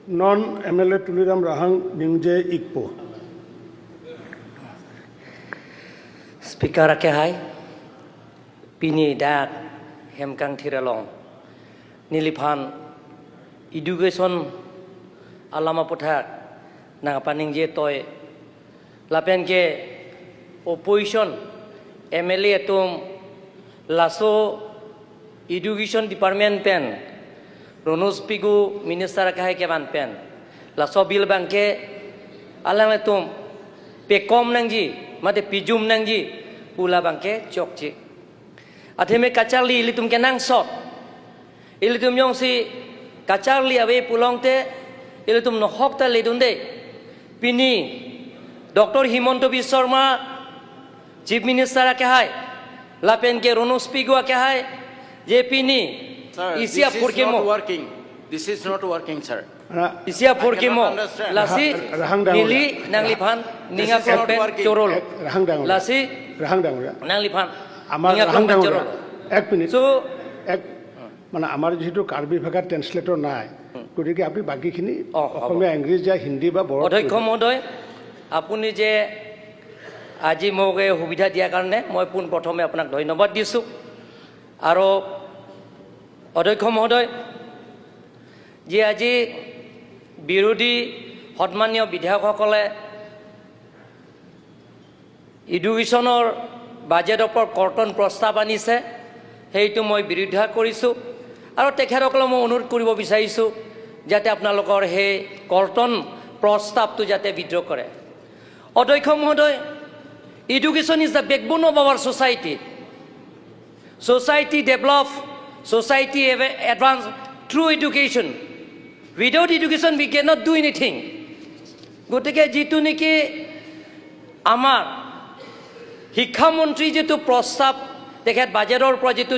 Non MLA Tuliram Rahang Bingje Ikpo. Speaker Akehai Pini Dak Hemkang Tiralong Nilipan Education Alama Potak Nangapaning Je Toy Lapen ke Opposition MLA Tum Lasso Education Department Pen Ronus Pigu Minister Akehai Kevan Pen Lasso Bill Banke Alang Tum Pekom Nangji Mate Pijum Nangji Pula Banke Chokji Ateme Kacali Ilitum Kenang Sot Ilitum Yong si Kacali Awe Pulongte Ilitum no Hokta Ledunde Pini Dr. Himonto Biswa Sarma Chief Minister Akehai Lapen ke Ronus Pigu Akehai Je Pini Sir, Isia this is Purkemo not working. This is not working, sir. Isia Purkemo understand. Lasi Rahang Nili Nanglipan Ninga is not Kropen working. Chorol Rahang Dang. Lasi Rahang Dang. Nanglipan Amar Ninga Rahang Kropen Dang. Chorol Ek minute. So Ek মানে আমাৰ যেহেতু কাৰ্বি ভাষাৰ translator নাই গতিকে আপুনি বাকীখিনি হ'ব। অসমীয়া English বা হিন্দী বা বড়ো অধ্যক্ষ মহোদয় আপুনি যে আজি মোক এই সুবিধা দিয়াৰ কাৰণে মই পোনপ্ৰথমে আপোনাক ধন্যবাদ দিছোঁ আৰু অধ্যক্ষ মহোদয় যে আজি বিৰোধী সন্মানীয় বিধায়কসকলে এডুকেশ্যনৰ বাজেটৰ ওপৰত কৰ্তন প্ৰস্তাৱ আনিছে সেইটো মই বিৰোধিতা কৰিছোঁ আৰু তেখেতসকলক মই অনুৰোধ কৰিব বিচাৰিছোঁ যাতে আপোনালোকৰ সেই কৰ্তন প্ৰস্তাৱটো যাতে বিদ্ৰোহ কৰে অধ্যক্ষ মহোদয় education is the backbone of our society Society develop, society advance through education. Without education, we cannot do anything. গতিকে যিটো নেকি আমাৰ শিক্ষামন্ত্ৰী যিটো প্ৰস্তাৱ তেখেত বাজেটৰ পৰা যিটো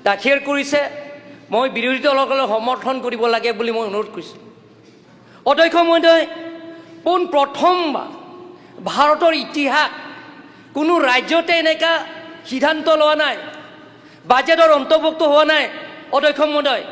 দাখিল কৰিছে মই বিৰোধী দলসকলক সমৰ্থন কৰিব লাগে বুলি মই অনুৰোধ কৰিছোঁ অধ্যক্ষ মহোদয় পোনপ্ৰথমবাৰ ভাৰতৰ ইতিহাস কোনো ৰাজ্যতে এনেকুৱা সিদ্ধান্ত লোৱা নাই বাজেটৰ অন্তৰ্ভুক্ত হোৱা নাই অধ্যক্ষ মহোদয়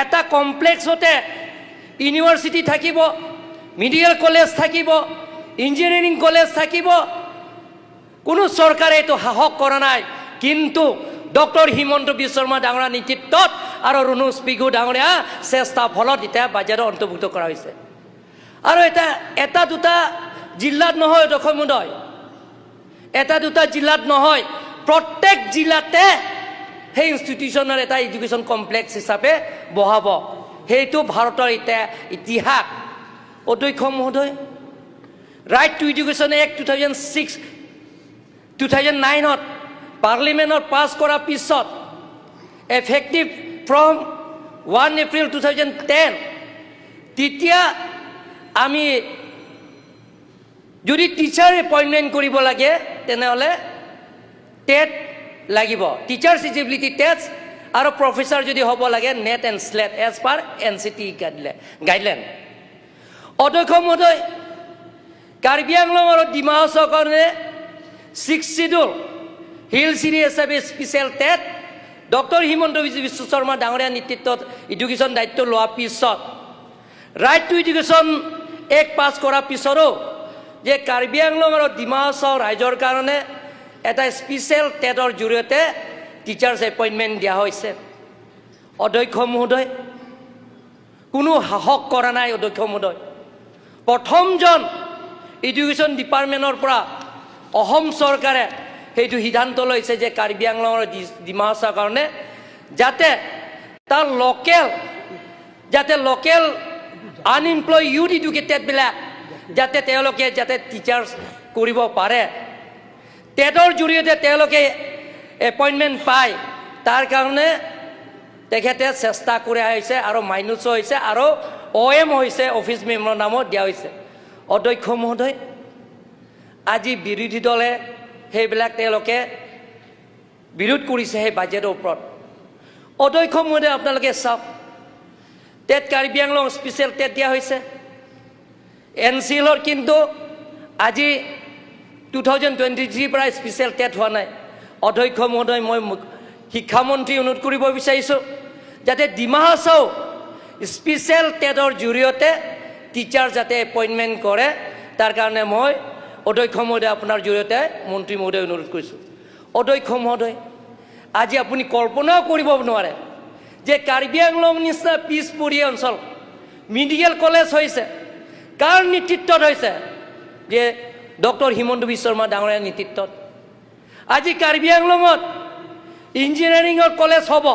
এটা কমপ্লেক্সতে ইউনিভাৰ্চিটি থাকিব মেডিকেল কলেজ থাকিব ইঞ্জিনিয়াৰিং কলেজ থাকিব কোনো চৰকাৰে এইটো সাহস কৰা নাই কিন্তু ডক্টৰ হিমন্ত বিশ্ব শৰ্মা ডাঙৰীয়াৰ নেতৃত্বত আৰু ৰণোজ পিগু ডাঙৰীয়া চেষ্টা ফলত এতিয়া বাজেটত অন্তৰ্ভুক্ত কৰা হৈছে আৰু এটা দুটা জিলাত নহয় অধ্যক্ষ মহোদয় এটা দুটা জিলাত নহয় প্ৰত্যেক জিলাতে সেই ইনষ্টিটিউচনৰ এটা এডুকেশ্যন কমপ্লেক্স হিচাপে বহাব সেইটো ভাৰতৰ এতিয়া ইতিহাস অধ্যক্ষ মহোদয় ৰাইট টু এডুকেশ্যন এক্ট 2009ত পাৰ্লিমেণ্টত পাছ কৰাৰ পিছত এফেক্টিভ ফ্ৰম 1 এপ্ৰিল 2010 তেতিয়া আমি যদি টিচাৰ এপইণ্টমেণ্ট কৰিব লাগে তেনেহ'লে টেট লাগিব টিচাৰ্ছ ইলিজিবিলিটি টেষ্ট আৰু প্ৰফেচাৰ যদি হ'ব লাগে NET and SLET as per NCT guideline অধ্যক্ষ মহোদয় কাৰ্বি আংলং আৰু ডিমা হাছাওৰ কাৰণে 6 শিডিউল হিল চিটি হিচাপে special TET doctor Himanta Biswa Sarma ডাঙৰীয়াৰ নেতৃত্বত এডুকেশ্যন দায়িত্ব লোৱাৰ পিছত right to education act pass কৰাৰ পিছতো যে কাৰ্বি আংলং আৰু ডিমা হাছাও ৰাইজৰ কাৰণে এটা স্পেচিয়েল টেটৰ জৰিয়তে টিচাৰ্ছ এপইণ্টমেণ্ট দিয়া হৈছে অধ্যক্ষ মহোদয় কোনো সাহস কৰা নাই অধ্যক্ষ মহোদয় প্ৰথমজন এডুকেশ্যন ডিপাৰ্টমেণ্টৰ পৰা অসম চৰকাৰে সেইটো সিদ্ধান্ত লৈছে যে কাৰ্বি আংলং আৰু ডিমা হাছাওৰ কাৰণে যাতে তাৰ লোকেল আনএমপ্লয় ইউথ এডুকেটেডবিলাক যাতে তেওঁলোকে যাতে টিচাৰ্ছ কৰিব পাৰে টেটৰ জৰিয়তে তেওঁলোকে এপইণ্টমেণ্ট পায় তাৰ কাৰণে তেখেতে চেষ্টা কৰি আহিছে আৰু মাইনাছো হৈছে আৰু OM হৈছে অফিচ মেমৰেণ্ডামত দিয়া হৈছে অধ্যক্ষ মহোদয় আজি বিৰোধী দলে সেইবিলাক তেওঁলোকে বিৰোধ কৰিছে সেই বাজেটৰ ওপৰত অধ্যক্ষ মহোদয় আপোনালোকে চাওক TET Karbi Anglong special TET দিয়া হৈছে NCLৰ কিন্তু আজি 2023 পৰা স্পেচিয়েল টেট হোৱা নাই অধ্যক্ষ মহোদয় মই শিক্ষামন্ত্ৰী অনুৰোধ কৰিব বিচাৰিছোঁ যাতে ডিমা হাছাও স্পেচিয়েল টেটৰ জৰিয়তে টিচাৰ যাতে এপইণ্টমেণ্ট কৰে তাৰ কাৰণে মই অধ্যক্ষ মহোদয় আপোনাৰ জৰিয়তে মন্ত্ৰী মহোদয় অনুৰোধ কৰিছোঁ। অধ্যক্ষ মহোদয়, আজি আপুনি কল্পনাও কৰিব নোৱাৰে যে কাৰ্বি আংলং নিচিনা পিছপৰীয়া অঞ্চল মেডিকেল কলেজ হৈছে, কাৰ নেতৃত্বত হৈছে? যে ডক্টৰ হিমন্ত বিশ্ব শৰ্মা ডাঙৰীয়াৰ নেতৃত্বত। আজি কাৰ্বি আংলঙত ইঞ্জিনিয়াৰিঙৰ কলেজ হ'ব,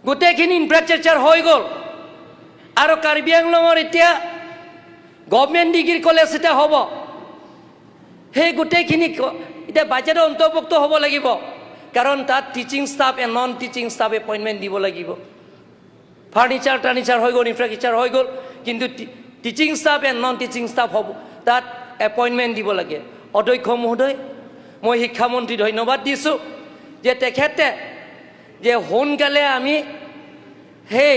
গোটেইখিনি ইনফ্ৰাষ্ট্ৰাকচাৰ হৈ গ'ল, আৰু কাৰ্বি আংলঙৰ এতিয়া গভৰ্ণমেণ্ট ডিগ্ৰী কলেজ এটা হ'ব। সেই গোটেইখিনি এতিয়া বাজেটত অন্তৰ্ভুক্ত হ'ব লাগিব, কাৰণ তাত teaching staff and non teaching staff appointment দিব লাগিব। ফাৰ্নিচাৰ টাৰ্নিচাৰ হৈ গ'ল, ইনফ্ৰাষ্ট্ৰাকচাৰ হৈ গ'ল, কিন্তু teaching staff and non teaching staff হ'ব, তাত এপইণ্টমেণ্ট দিব লাগে। অধ্যক্ষ মহোদয়, মই শিক্ষামন্ত্ৰী ধন্যবাদ দিছোঁ যে তেখেতে যে সোনকালে আমি সেই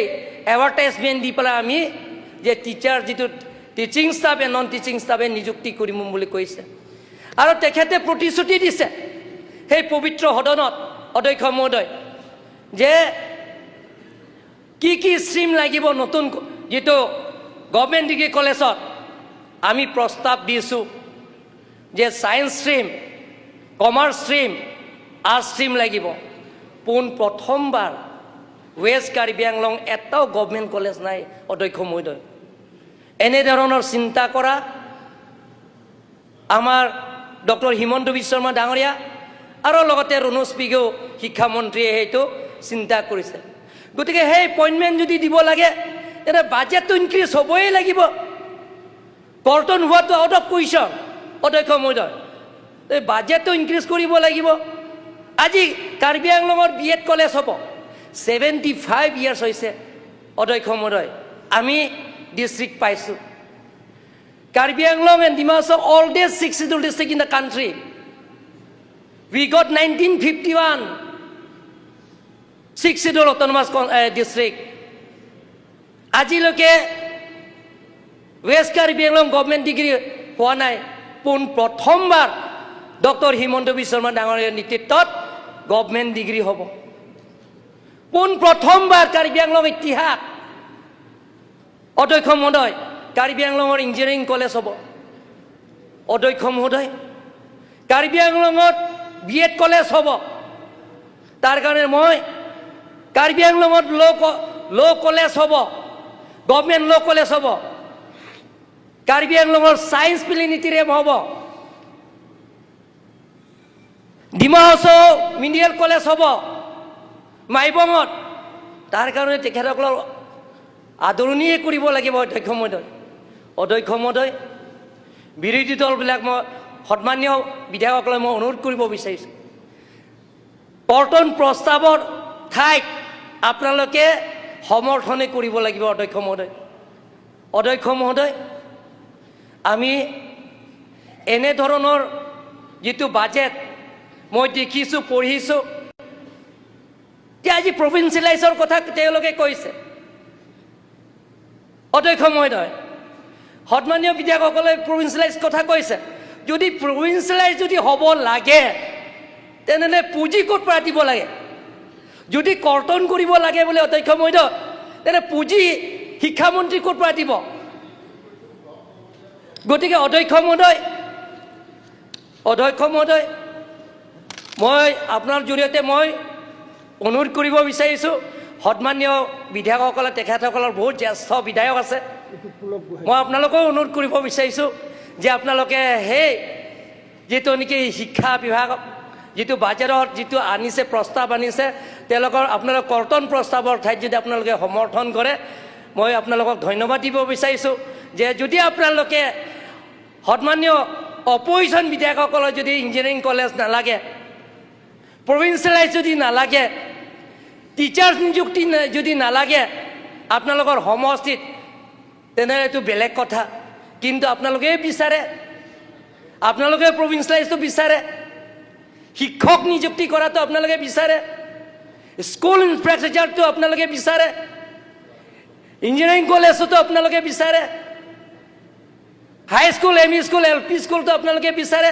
এডভাৰটাইজমেণ্ট দি পেলাই আমি যে টিচাৰ যিটো teaching staff and non teaching ষ্টাফে নিযুক্তি কৰিম বুলি কৈছে, আৰু তেখেতে প্ৰতিশ্ৰুতি দিছে সেই পবিত্ৰ সদনত অধ্যক্ষ মহোদয় যে কি ষ্ট্ৰীম লাগিব নতুন যিটো গভৰ্ণমেণ্ট ডিগ্ৰী কলেজত। আমি প্ৰস্তাৱ দিছোঁ যে science stream, commerce stream, arts stream লাগিব। প্ৰথমবাৰ ৱেষ্ট কাৰ্বি আংলং এটাও গভৰ্ণমেণ্ট কলেজ নাই অধ্যক্ষ মহোদয়। এনেধৰণৰ চিন্তা কৰা আমাৰ ডক্টৰ হিমন্ত বিশ্ব শৰ্মা ডাঙৰীয়া আৰু লগতে ৰণোজ পেগুৱেও শিক্ষামন্ত্ৰীয়ে সেইটো চিন্তা কৰিছে। গতিকে সেই এপইণ্টমেণ্ট যদি দিব লাগে তেনে বাজেটটো ইনক্ৰিজ হ'বই লাগিব। কৰ্তন হোৱাটো আউট অফ কুৱেশ্যন অধ্যক্ষ মহোদয়, এই বাজেটটো ইনক্ৰিজ কৰিব লাগিব। আজি কাৰ্বি আংলঙৰ BEd কলেজ হ'ব, 75 ইয়াৰ্ছ হৈছে অধ্যক্ষ মহোদয় আমি ডিষ্ট্ৰিক্ট পাইছোঁ। Karbi Anglong and Dima Hasao oldest 6 scheduled district in the country. We got 1951 6 scheduled autonomous district. আজিলৈকে west Karbi Anglong government degree হোৱা নাই। প্ৰথমবাৰ ডক্টৰ হিমন্ত বিশ্ব শৰ্মা ডাঙৰীয়াৰ নেতৃত্বত গভৰ্ণমেণ্ট ডিগ্ৰী হ'ব। প্ৰথমবাৰ কাৰ্বি আংলং ইতিহাস অধ্যক্ষ মহোদয় কাৰ্বি আংলঙৰ ইঞ্জিনিয়াৰিং কলেজ হ'ব। অধ্যক্ষ মহোদয়, কাৰ্বি আংলঙত BEd কলেজ হ'ব। তাৰ কাৰণে মই কাৰ্বি আংলঙত ল' কলেজ হ'ব, গভৰ্ণমেণ্ট ল' কলেজ হ'ব। কাৰ্বি আংলঙৰ ছায়েন্স প্লেনেটৰিয়াম হ'ব। ডিমা হাছাও মিডিকেল কলেজ হ'ব মাইবঙত। তাৰ কাৰণে তেখেতসকলৰ আদৰণিয়ে কৰিব লাগিব অধ্যক্ষ মহোদয়। অধ্যক্ষ মহোদয়, বিৰোধী দলবিলাক মই সন্মানীয় বিধায়কসকলে মই অনুৰোধ কৰিব বিচাৰিছোঁ, কৰ্তন প্ৰস্তাৱৰ ঠাইত আপোনালোকে সমৰ্থনে কৰিব লাগিব অধ্যক্ষ মহোদয়। অধ্যক্ষ মহোদয়, আমি এনেধৰণৰ যিটো বাজেট মই দেখিছোঁ, পঢ়িছোঁ, যে আজি প্ৰভিন্সিয়েলাইজৰ কথা তেওঁলোকে কৈছে। অধ্যক্ষ মহোদয়, সন্মানীয় বিধায়কসকলে প্ৰভিন্সিয়েলাইজ কথা কৈছে। যদি প্ৰভিন্সিয়েলাইজ যদি হ'ব লাগে তেনেহ'লে পুঁজি ক'ৰ পৰা দিব লাগে? যদি কৰ্তন কৰিব লাগে বোলে অধ্যক্ষ মহোদয়, তেনে পুঁজি শিক্ষামন্ত্ৰী ক'ৰ পৰা দিব? গতিকে অধ্যক্ষ মহোদয়, মই আপোনাৰ জৰিয়তে মই অনুৰোধ কৰিব বিচাৰিছোঁ, সন্মানীয় বিধায়কসকলে তেখেতসকলৰ বহুত জ্যেষ্ঠ বিধায়ক আছে, মই আপোনালোকেও অনুৰোধ কৰিব বিচাৰিছোঁ যে আপোনালোকে সেই যিটো নেকি শিক্ষা বিভাগ যিটো বাজেটত যিটো আনিছে, প্ৰস্তাৱ আনিছে, তেওঁলোকৰ আপোনালোকৰ কৰ্তন প্ৰস্তাৱৰ ঠাইত যদি আপোনালোকে সমৰ্থন কৰে, মই আপোনালোকক ধন্যবাদ দিব বিচাৰিছোঁ। যে যদি আপোনালোকে সন্মানীয় অপজিশ্যন বিধায়কসকলৰ যদি ইঞ্জিনিয়াৰিং কলেজ নালাগে, প্ৰভিন্সিয়েলাইজ যদি নালাগে, টিচাৰ্ছ নিযুক্তি যদি নালাগে আপোনালোকৰ সমষ্টিত, তেনেহ'লে এইটো বেলেগ কথা। কিন্তু আপোনালোকে বিচাৰে, আপোনালোকে প্ৰভিন্সিয়েলাইজটো বিচাৰে, শিক্ষক নিযুক্তি কৰাটো আপোনালোকে বিচাৰে, স্কুল ইনফ্ৰাষ্ট্ৰাকচাৰটো আপোনালোকে বিচাৰে, ইঞ্জিনিয়াৰিং কলেজতো আপোনালোকে বিচাৰে, হাই স্কুল, ME স্কুল, LP স্কুলটো আপোনালোকে বিচাৰে।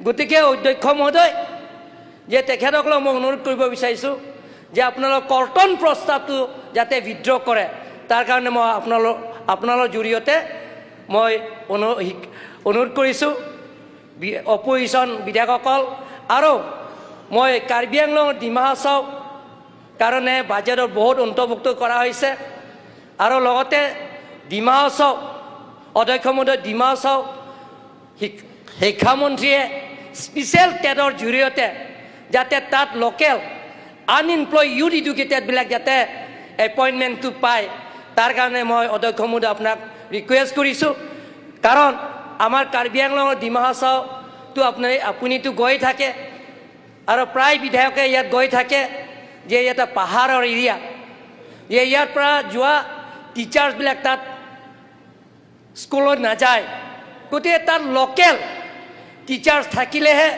গতিকে অধ্যক্ষ মহোদয়, যে তেখেতসকলক মই অনুৰোধ কৰিব বিচাৰিছোঁ যে আপোনালোক কৰ্তন প্ৰস্তাৱটো যাতে বিদ্ৰোহ কৰে তাৰ কাৰণে মই আপোনালোকৰ জৰিয়তে মই অনুৰোধ কৰিছোঁ অপজিশ্যন বিধায়কসকল আৰু মই কাৰ্বি আংলং ডিমা হাছাও কাৰণে বাজেটত বহুত অন্তৰ্ভুক্ত কৰা হৈছে আৰু লগতে ডিমা হাছাও অধ্যক্ষ মহোদয় ডিমা হাছাও শিক্ষামন্ত্ৰীয়ে স্পেচিয়েল টেটৰ জৰিয়তে যাতে তাত লোকেল আনএমপ্লয় ইউথ এডুকেটেডবিলাক যাতে এপইণ্টমেণ্টটো পায় তাৰ কাৰণে মই অধ্যক্ষ মহোদয় আপোনাক ৰিকুৱেষ্ট কৰিছোঁ কাৰণ আমাৰ কাৰ্বি আংলঙৰ ডিমা হাছাওটো আপুনিতো গৈ থাকে আৰু প্ৰায় বিধায়কে ইয়াত গৈ থাকে যে এটা পাহাৰৰ এৰিয়া যে ইয়াৰ পৰা যোৱা টিচাৰ্ছবিলাক তাত স্কুলত নাযায় গতিকে তাত লোকেল টিচাৰ্ছ থাকিলেহে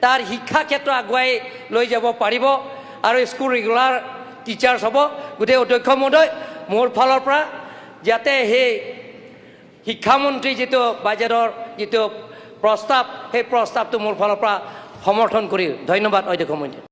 তাৰ শিক্ষা ক্ষেত্ৰ আগুৱাই লৈ যাব পাৰিব আৰু স্কুল ৰেগুলাৰ টিচাৰ্ছ হ'ব গতিকে অধ্যক্ষ মহোদয় মোৰ ফালৰ পৰা যাতে সেই শিক্ষামন্ত্ৰী যিটো বাজেটৰ যিটো প্ৰস্তাৱ সেই প্ৰস্তাৱটো মোৰ ফালৰ পৰা সমৰ্থন কৰি ধন্যবাদ অধ্যক্ষ মহোদয়